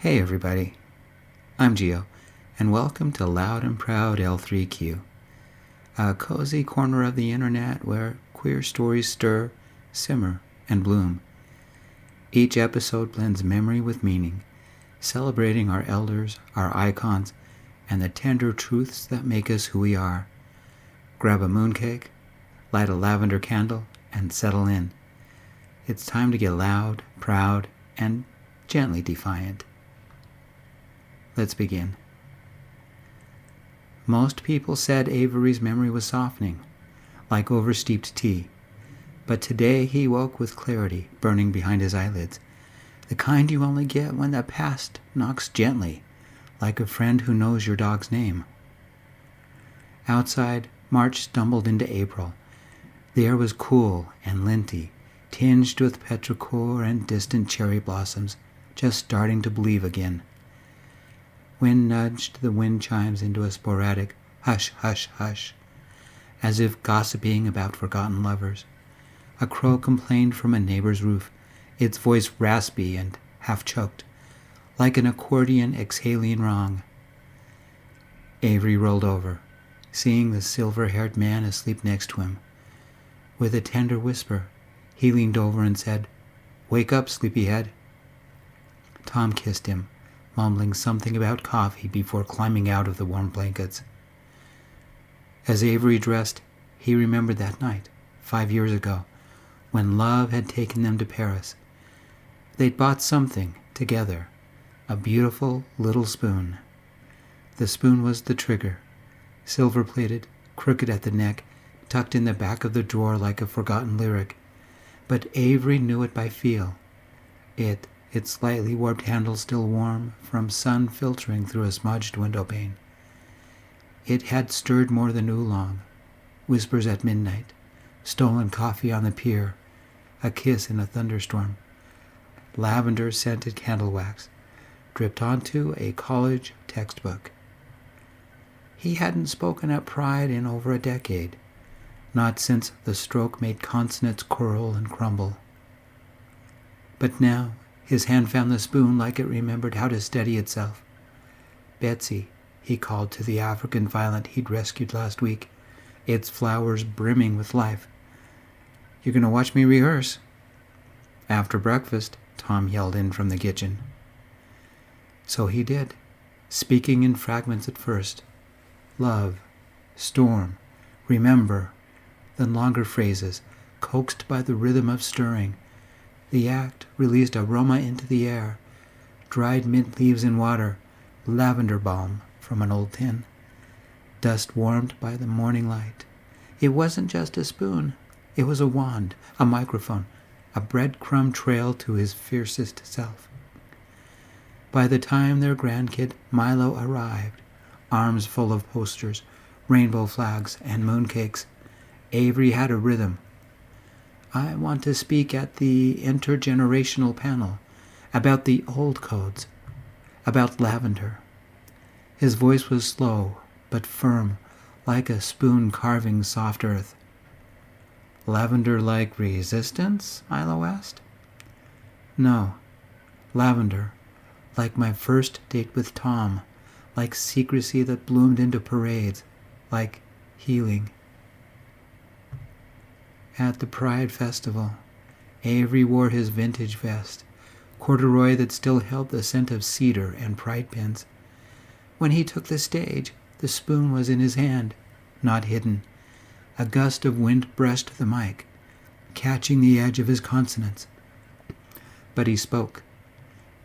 Hey everybody, I'm Geo, and welcome to Loud and Proud L3Q, a cozy corner of the internet where queer stories stir, simmer, and bloom. Each episode blends memory with meaning, celebrating our elders, our icons, and the tender truths that make us who we are. Grab a mooncake, light a lavender candle, and settle in. It's time to get loud, proud, and gently defiant. Let's begin. Most people said Avery's memory was softening, like oversteeped tea. But today he woke with clarity burning behind his eyelids, the kind you only get when the past knocks gently, like a friend who knows your dog's name. Outside, March stumbled into April. The air was cool and linty, tinged with petrichor and distant cherry blossoms, just starting to believe again. Wind nudged the wind chimes into a sporadic hush, hush, hush, as if gossiping about forgotten lovers. A crow complained from a neighbor's roof, its voice raspy and half-choked, like an accordion exhaling wrong. Avery rolled over, seeing the silver-haired man asleep next to him. With a tender whisper, he leaned over and said, "Wake up, sleepyhead." Tom kissed him, mumbling something about coffee before climbing out of the warm blankets. As Avery dressed, he remembered that night, 5 years ago, when love had taken them to Paris. They'd bought something together, a beautiful little spoon. The spoon was the trigger, silver-plated, crooked at the neck, tucked in the back of the drawer like a forgotten lyric. But Avery knew it by feel. Its slightly warped handle still warm from sun filtering through a smudged window pane. It had stirred more than oolong, whispers at midnight, stolen coffee on the pier, a kiss in a thunderstorm, lavender-scented candle wax, dripped onto a college textbook. He hadn't spoken at Pride in over a decade, not since the stroke made consonants curl and crumble. But now, his hand found the spoon like it remembered how to steady itself. "Betsy," he called to the African violet he'd rescued last week, its flowers brimming with life. "You're going to watch me rehearse?" "After breakfast," Tom yelled in from the kitchen. So he did, speaking in fragments at first. Love, storm, remember, then longer phrases, coaxed by the rhythm of stirring. The act released aroma into the air, dried mint leaves in water, lavender balm from an old tin, dust warmed by the morning light. It wasn't just a spoon. It was a wand, a microphone, a breadcrumb trail to his fiercest self. By the time their grandkid Milo arrived, arms full of posters, rainbow flags, and mooncakes, Avery had a rhythm. "I want to speak at the intergenerational panel about the old codes, about lavender." His voice was slow but firm, like a spoon carving soft earth. "Lavender like resistance?" Milo asked. "No, lavender, like my first date with Tom, like secrecy that bloomed into parades, like healing." At the Pride Festival, Avery wore his vintage vest, corduroy that still held the scent of cedar and pride pins. When he took the stage, the spoon was in his hand, not hidden. A gust of wind brushed the mic, catching the edge of his consonants. But he spoke,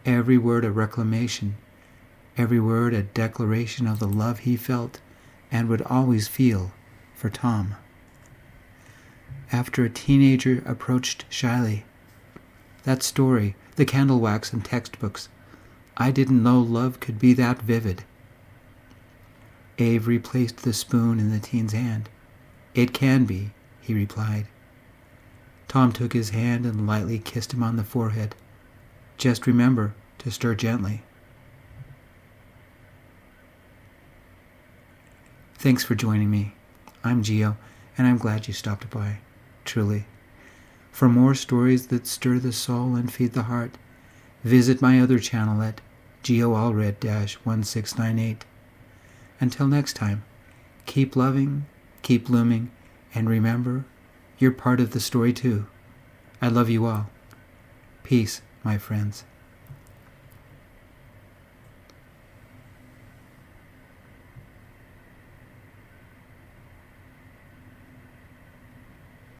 every word a reclamation, every word a declaration of the love he felt and would always feel for Tom. After a teenager approached shyly, "That story, the candle wax and textbooks, I didn't know love could be that vivid." Avery placed the spoon in the teen's hand. "It can be," he replied. Tom took his hand and lightly kissed him on the forehead. "Just remember to stir gently." Thanks for joining me. I'm Geo, and I'm glad you stopped by. Truly. For more stories that stir the soul and feed the heart, visit my other channel at GeoAlred-1698. Until next time, keep loving, keep blooming, and remember, you're part of the story too. I love you all. Peace, my friends.